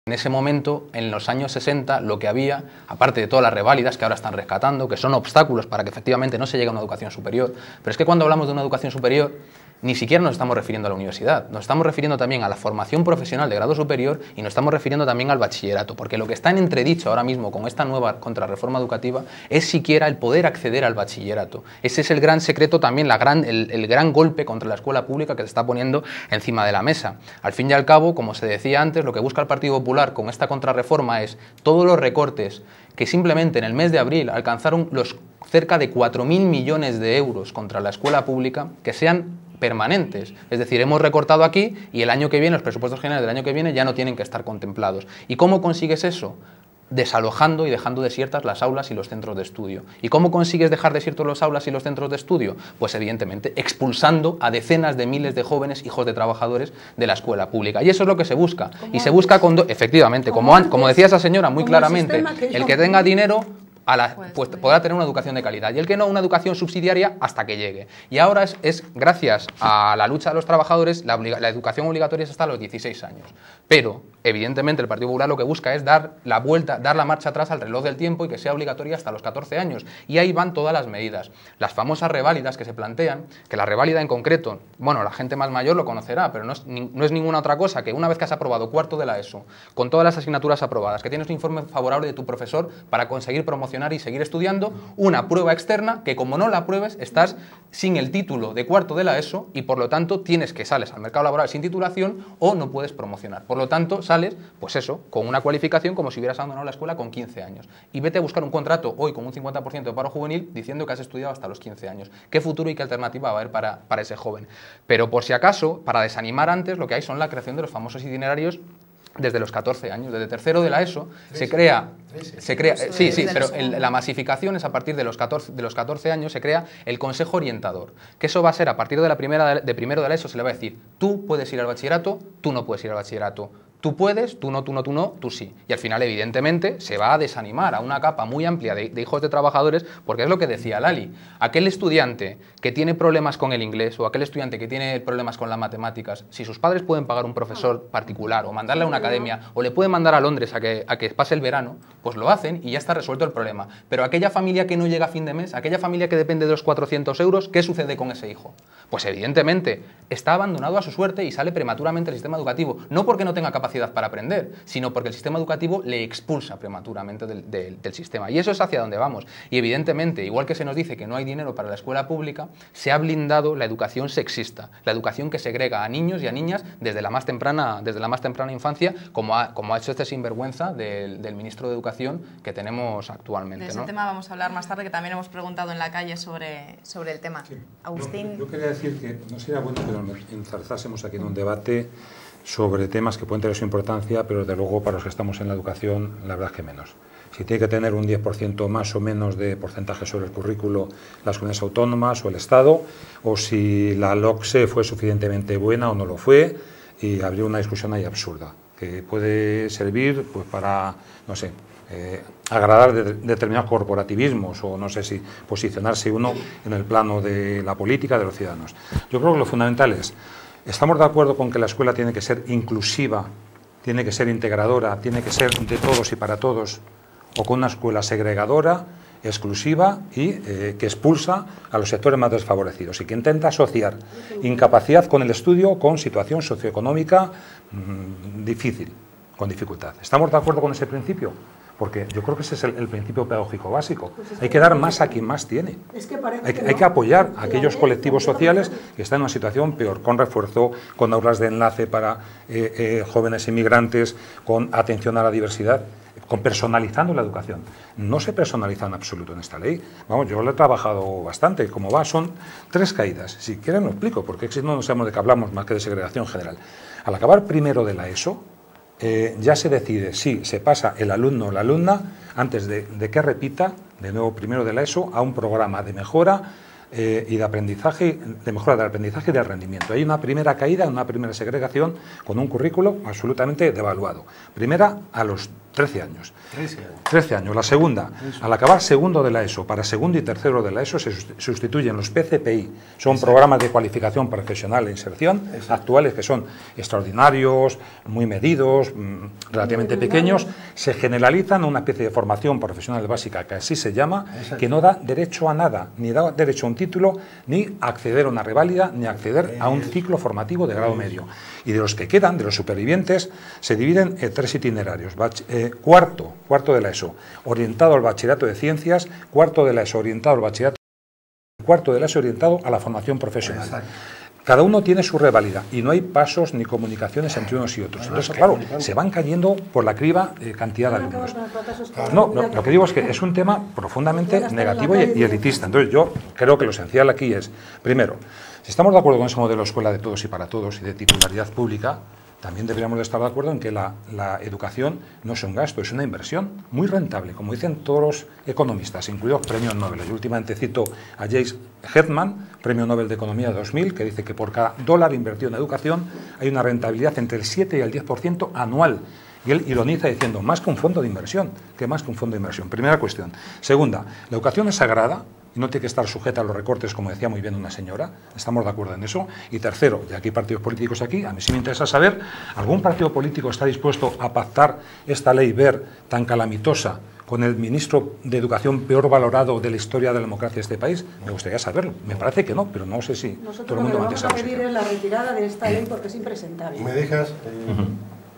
En ese momento, en los años 60, lo que había, aparte de todas las reválidas que ahora están rescatando, que son obstáculos para que efectivamente no se llegue a una educación superior, pero es que cuando hablamos de una educación superior, ni siquiera nos estamos refiriendo a la universidad, nos estamos refiriendo también a la formación profesional de grado superior y nos estamos refiriendo también al bachillerato, porque lo que está en entredicho ahora mismo con esta nueva contrarreforma educativa es siquiera el poder acceder al bachillerato. Ese es el gran secreto también, el gran golpe contra la escuela pública que se está poniendo encima de la mesa. Al fin y al cabo, como se decía antes, lo que busca el Partido Popular con esta contrarreforma es todos los recortes que simplemente en el mes de abril alcanzaron los cerca de 4.000 millones de euros contra la escuela pública, que sean permanentes. Es decir, hemos recortado aquí y el año que viene, los presupuestos generales del año que viene ya no tienen que estar contemplados. ¿Y cómo consigues eso? Desalojando y dejando desiertas las aulas y los centros de estudio. ¿Y cómo consigues dejar desiertos las aulas y los centros de estudio? Pues evidentemente expulsando a decenas de miles de jóvenes hijos de trabajadores de la escuela pública. Y eso es lo que se busca. Y se busca con efectivamente, como decía esa señora muy claramente, el que tenga dinero pues podrá tener una educación de calidad y el que no, una educación subsidiaria hasta que llegue. Y ahora es gracias a la lucha de los trabajadores, la educación obligatoria es hasta los 16 años. Pero, evidentemente, el Partido Popular lo que busca es dar la marcha atrás al reloj del tiempo y que sea obligatoria hasta los 14 años. Y ahí van todas las medidas. Las famosas reválidas que se plantean, que la reválida en concreto, bueno, la gente más mayor lo conocerá, pero no es ninguna otra cosa que una vez que has aprobado cuarto de la ESO, con todas las asignaturas aprobadas, que tienes un informe favorable de tu profesor para conseguir promocionar y seguir estudiando, una prueba externa que como no la apruebes estás sin el título de cuarto de la ESO y por lo tanto sales al mercado laboral sin titulación o no puedes promocionar. Por lo tanto sales, pues eso, con una cualificación como si hubieras abandonado la escuela con 15 años. Y vete a buscar un contrato hoy con un 50% de paro juvenil diciendo que has estudiado hasta los 15 años. ¿Qué futuro y qué alternativa va a haber para ese joven? Pero por si acaso, para desanimar antes, lo que hay son la creación de los famosos itinerarios desde los 14 años, desde tercero de la ESO, se crea, pero la masificación es a partir de los 14 años, se crea el Consejo Orientador, que eso va a ser a partir de primero de la ESO, se le va a decir, tú puedes ir al bachillerato, tú no puedes ir al bachillerato. Tú puedes, tú no, tú sí. Y al final, evidentemente, se va a desanimar a una capa muy amplia de hijos de trabajadores, porque es lo que decía Lali. Aquel estudiante que tiene problemas con el inglés o aquel estudiante que tiene problemas con las matemáticas, si sus padres pueden pagar un profesor particular o mandarle a una academia o le pueden mandar a Londres a que pase el verano, pues lo hacen y ya está resuelto el problema. Pero aquella familia que no llega a fin de mes, aquella familia que depende de los 400 euros, ¿qué sucede con ese hijo? Pues evidentemente está abandonado a su suerte y sale prematuramente del sistema educativo, no porque no tenga capacidad para aprender, sino porque el sistema educativo le expulsa prematuramente del sistema. Y eso es hacia donde vamos. Y evidentemente, igual que se nos dice que no hay dinero para la escuela pública, se ha blindado la educación sexista, la educación que segrega a niños y a niñas desde la más temprana infancia, como ha hecho este sinvergüenza del ministro de Educación que tenemos actualmente. De ese tema vamos a hablar más tarde, que también hemos preguntado en la calle sobre el tema. Sí. Agustín. Yo quería decir que no sería bueno que nos enzarzásemos aquí en un debate sobre temas que pueden tener su importancia, pero desde luego para los que estamos en la educación, la verdad es que menos. Si tiene que tener un 10% más o menos de porcentaje sobre el currículo las comunidades autónomas o el Estado, o si la LOCSE fue suficientemente buena o no lo fue, y habría una discusión ahí absurda, que puede servir pues para, no sé, agradar determinados corporativismos o no sé si posicionarse uno en el plano de la política de los ciudadanos. Yo creo que lo fundamental es, estamos de acuerdo con que la escuela tiene que ser inclusiva, tiene que ser integradora, tiene que ser de todos y para todos, o con una escuela segregadora, exclusiva y que expulsa a los sectores más desfavorecidos y que intenta asociar incapacidad con el estudio con situación socioeconómica difícil, con dificultad. ¿Estamos de acuerdo con ese principio? Porque yo creo que ese es el principio pedagógico básico. Hay que dar más a quien más tiene. Hay que apoyar a aquellos colectivos sociales que están en una situación peor, con refuerzo, con aulas de enlace para jóvenes inmigrantes, con atención a la diversidad, con personalizando la educación. No se personaliza en absoluto en esta ley. Vamos, yo lo he trabajado bastante. Como va, son 3 caídas. Si quieren lo explico, porque si no sabemos de qué hablamos más que de segregación general. Al acabar primero de la ESO, ya se decide si se pasa el alumno o la alumna antes de que repita de nuevo primero de la ESO a un programa de mejora y de aprendizaje, de mejora del aprendizaje y del rendimiento. Hay una primera caída, una primera segregación con un currículo absolutamente devaluado. Primera a los 13 años. 13 años. 13 años. La segunda, al acabar segundo de la ESO, para segundo y tercero de la ESO se sustituyen los PCPI, son programas de cualificación profesional e inserción actuales que son extraordinarios, muy medidos, relativamente pequeños, se generalizan a una especie de formación profesional básica, que así se llama, que no da derecho a nada, ni da derecho a un título, ni acceder a una reválida, ni acceder a un ciclo formativo de grado medio. Y de los que quedan, de los supervivientes, se dividen en 3 itinerarios. Cuarto de la ESO, orientado al bachillerato de ciencias, cuarto de la ESO orientado al bachillerato, cuarto de la ESO orientado a la formación profesional. Exacto. Cada uno tiene su reválida y no hay pasos ni comunicaciones entre unos y otros. Entonces, claro, se van cayendo por la criba cantidad de alumnos. No, lo que digo es que es un tema profundamente negativo y elitista. Entonces, yo creo que lo esencial aquí es, primero, si estamos de acuerdo con ese modelo de escuela de todos y para todos y de titularidad pública, también deberíamos de estar de acuerdo en que la educación no es un gasto, es una inversión muy rentable, como dicen todos los economistas, incluidos premios Nobel. Yo últimamente cito a James Headman, premio Nobel de Economía de 2000, que dice que por cada dólar invertido en educación hay una rentabilidad entre el 7 y el 10% anual. Y él ironiza diciendo, más que un fondo de inversión, que más que un fondo de inversión. Primera cuestión. Segunda, la educación es sagrada y no tiene que estar sujeta a los recortes, como decía muy bien una señora. Estamos de acuerdo en eso. Y tercero, y aquí hay partidos políticos aquí, a mí sí me interesa saber, ¿algún partido político está dispuesto a pactar esta ley ver tan calamitosa con el ministro de Educación peor valorado de la historia de la democracia de este país? Me gustaría saberlo. Me parece que no, pero no sé si todo el mundo va a Nosotros vamos a pedir la retirada de esta ley porque es impresentable. ¿Me dejas?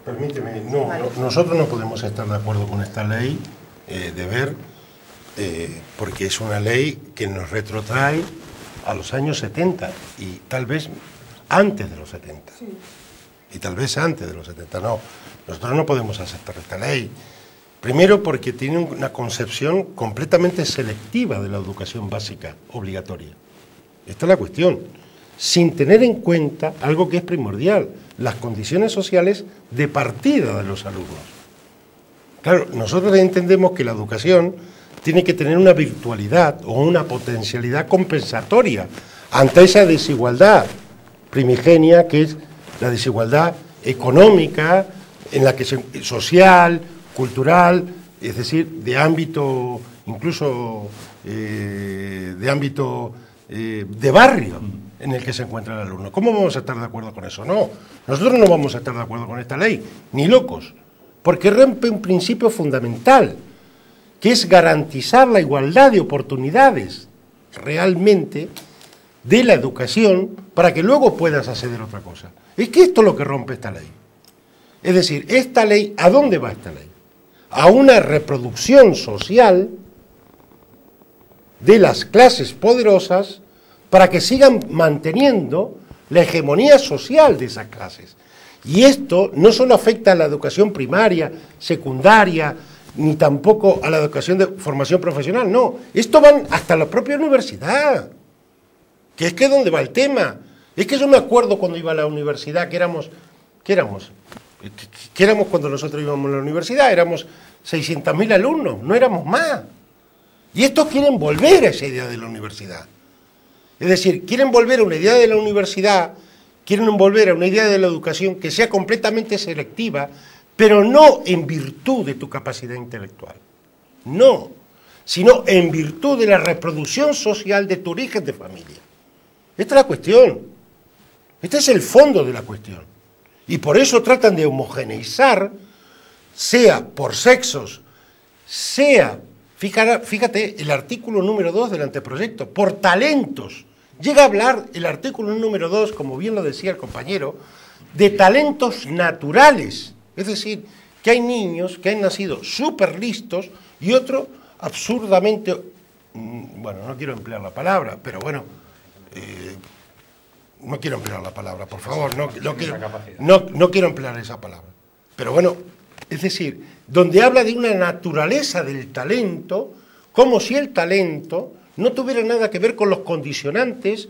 Permíteme. No, nosotros no podemos estar de acuerdo con esta ley de ver, porque es una ley que nos retrotrae a los años 70 y tal vez antes de los 70. Sí. Y tal vez antes de los 70. No, nosotros no podemos aceptar esta ley. Primero porque tiene una concepción completamente selectiva de la educación básica obligatoria. Esta es la cuestión. Sin tener en cuenta algo que es primordial, las condiciones sociales de partida de los alumnos. Claro, nosotros entendemos que la educación tiene que tener una virtualidad o una potencialidad compensatoria ante esa desigualdad primigenia que es la desigualdad económica, en la que social, cultural, es decir, de ámbito, incluso de ámbito de barrio en el que se encuentra el alumno. ¿Cómo vamos a estar de acuerdo con eso? No, nosotros no vamos a estar de acuerdo con esta ley, ni locos, porque rompe un principio fundamental, que es garantizar la igualdad de oportunidades realmente de la educación para que luego puedas acceder a otra cosa. Es que esto es lo que rompe esta ley. Es decir, esta ley, ¿a dónde va esta ley? A una reproducción social de las clases poderosas para que sigan manteniendo la hegemonía social de esas clases. Y esto no solo afecta a la educación primaria, secundaria, ni tampoco a la educación de formación profesional, no. Esto va hasta la propia universidad, que es que ¿dónde va el tema? Es que yo me acuerdo cuando iba a la universidad, que éramos cuando nosotros íbamos a la universidad, éramos 600.000 alumnos, no éramos más. Y estos quieren volver a esa idea de la universidad. Es decir, quieren volver a una idea de la universidad, quieren volver a una idea de la educación que sea completamente selectiva, pero no en virtud de tu capacidad intelectual. No, sino en virtud de la reproducción social de tu origen de familia. Esta es la cuestión. Este es el fondo de la cuestión. Y por eso tratan de homogeneizar, sea por sexos, sea, fíjate, el artículo número 2 del anteproyecto, por talentos. Llega a hablar el artículo número 2, como bien lo decía el compañero, de talentos naturales. Es decir, que hay niños que han nacido súper listos y otros absurdamente, bueno, no quiero emplear la palabra, pero bueno, no quiero emplear la palabra, por favor, no quiero emplear esa palabra. Pero bueno, es decir, donde habla de una naturaleza del talento, como si el talento no tuviera nada que ver con los condicionantes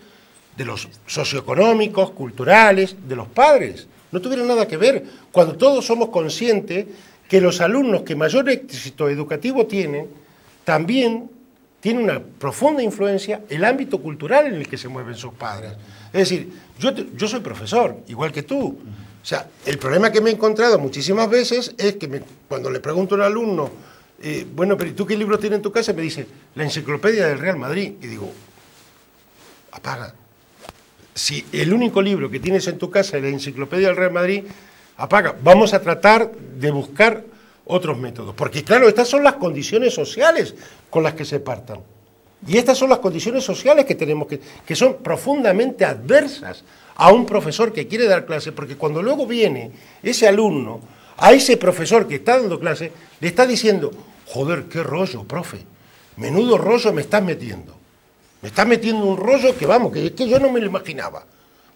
de los socioeconómicos, culturales, de los padres. No tuviera nada que ver cuando todos somos conscientes que los alumnos que mayor éxito educativo tienen, también tiene una profunda influencia el ámbito cultural en el que se mueven sus padres. Es decir, yo soy profesor, igual que tú. sea, el problema que me he encontrado muchísimas veces es que cuando le pregunto a un alumno, bueno, pero ¿tú qué libros tienes en tu casa? Me dice, la enciclopedia del Real Madrid. Y digo, apaga. Si el único libro que tienes en tu casa es la enciclopedia del Real Madrid, apaga. Vamos a tratar de buscar otros métodos. Porque claro, estas son las condiciones sociales con las que se partan. Y estas son las condiciones sociales que tenemos que son profundamente adversas a un profesor que quiere dar clase, porque cuando luego viene ese alumno a ese profesor que está dando clase, le está diciendo, joder, qué rollo, profe, menudo rollo me estás metiendo. Me estás metiendo un rollo que, vamos, que es que yo no me lo imaginaba.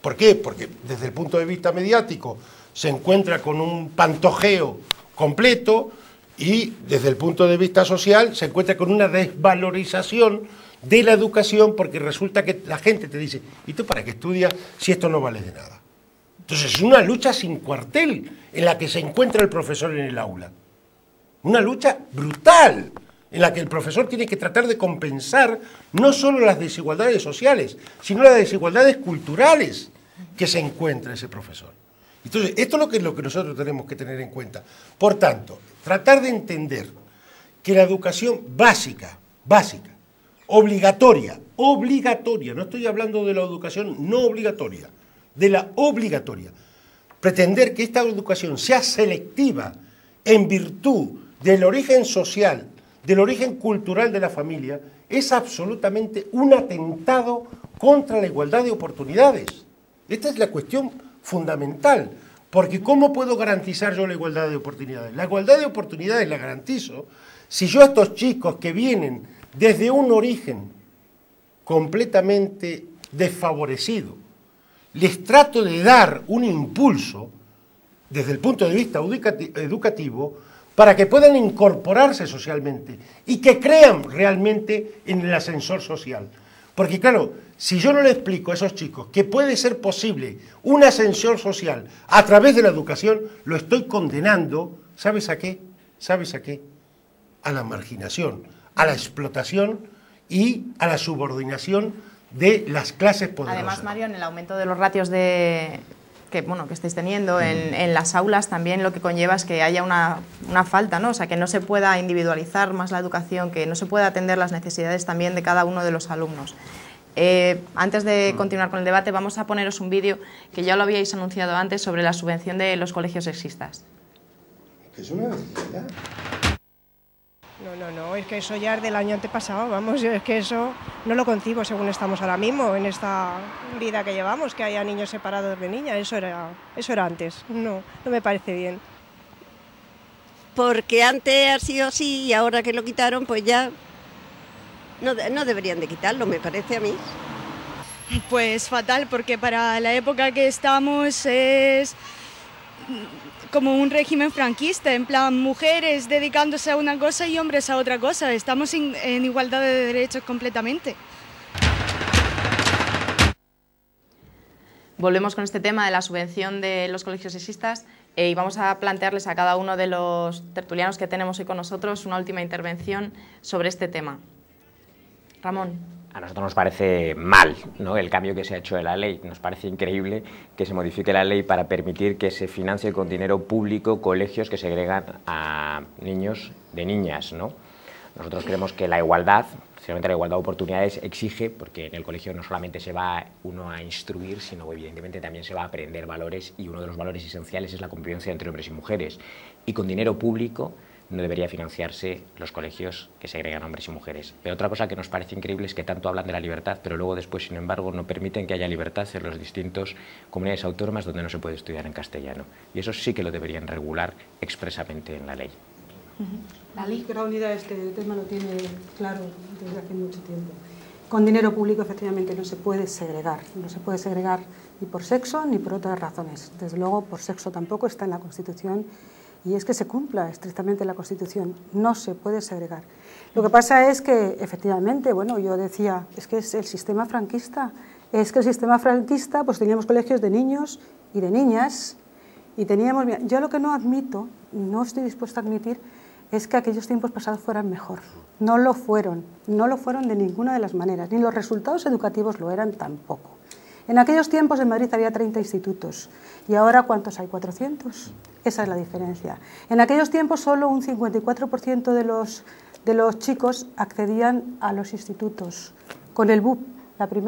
¿Por qué? Porque desde el punto de vista mediático se encuentra con un pantojeo completo y desde el punto de vista social se encuentra con una desvalorización de la educación, porque resulta que la gente te dice, ¿y tú para qué estudias si esto no vale de nada? Entonces es una lucha sin cuartel en la que se encuentra el profesor en el aula. Una lucha brutal en la que el profesor tiene que tratar de compensar no solo las desigualdades sociales, sino las desigualdades culturales que se encuentra ese profesor. Entonces, esto es lo que nosotros tenemos que tener en cuenta. Por tanto, tratar de entender que la educación básica, obligatoria, no estoy hablando de la educación no obligatoria, de la obligatoria, pretender que esta educación sea selectiva en virtud del origen social, del origen cultural de la familia, es absolutamente un atentado contra la igualdad de oportunidades. Esta es la cuestión fundamental, porque ¿cómo puedo garantizar yo la igualdad de oportunidades? La igualdad de oportunidades la garantizo si yo a estos chicos que vienen desde un origen completamente desfavorecido, les trato de dar un impulso desde el punto de vista educativo para que puedan incorporarse socialmente y que crean realmente en el ascensor social. Porque claro, si yo no le explico a esos chicos que puede ser posible un ascensor social a través de la educación, lo estoy condenando, ¿sabes a qué? ¿Sabes a qué? A la marginación, a la explotación y a la subordinación de las clases poderosas. Además, Mario, en el aumento de los ratios que estáis teniendo en las aulas, también lo que conlleva es que haya una falta, ¿no? O sea, que no se pueda individualizar más la educación, que no se pueda atender las necesidades también de cada uno de los alumnos. Antes de continuar con el debate, vamos a poneros un vídeo que ya lo habíais anunciado antes sobre la subvención de los colegios sexistas. Es una necesidad. No, es que eso ya es del año antepasado, vamos, es que eso no lo concibo según estamos ahora mismo, en esta vida que llevamos, que haya niños separados de niñas, eso era antes, no me parece bien. Porque antes ha sido así y ahora que lo quitaron, pues ya no deberían de quitarlo, me parece a mí. Pues fatal, porque para la época que estamos es como un régimen franquista, en plan mujeres dedicándose a una cosa y hombres a otra cosa. Estamos en igualdad de derechos completamente. Volvemos con este tema de la subvención de los colegios sexistas y vamos a plantearles a cada uno de los tertulianos que tenemos hoy con nosotros una última intervención sobre este tema. Ramón. A nosotros nos parece mal, ¿no?, el cambio que se ha hecho de la ley. Nos parece increíble que se modifique la ley para permitir que se financie con dinero público colegios que segregan a niños de niñas, ¿no? Nosotros creemos que la igualdad, especialmente la igualdad de oportunidades, exige, porque en el colegio no solamente se va uno a instruir, sino evidentemente también se va a aprender valores, y uno de los valores esenciales es la convivencia entre hombres y mujeres. Y con dinero público no debería financiarse los colegios que segregan hombres y mujeres. Pero otra cosa que nos parece increíble es que tanto hablan de la libertad, pero luego después, sin embargo, no permiten que haya libertad en las distintas comunidades autónomas donde no se puede estudiar en castellano. Y eso sí que lo deberían regular expresamente en la ley. La Izquierda Unida este tema lo tiene claro desde hace mucho tiempo. Con dinero público, efectivamente, no se puede segregar. No se puede segregar ni por sexo ni por otras razones. Desde luego, por sexo tampoco está en la Constitución. Y es que se cumpla estrictamente la Constitución, no se puede segregar. Lo que pasa es que, efectivamente, bueno, yo decía, es que es el sistema franquista, pues teníamos colegios de niños y de niñas, y teníamos... Yo lo que no admito, no estoy dispuesta a admitir, es que aquellos tiempos pasados fueran mejor. No lo fueron de ninguna de las maneras, ni los resultados educativos lo eran tampoco. En aquellos tiempos en Madrid había 30 institutos y ahora ¿cuántos hay? 400. Esa es la diferencia. En aquellos tiempos solo un 54% de los chicos accedían a los institutos. Con el BUP, la primera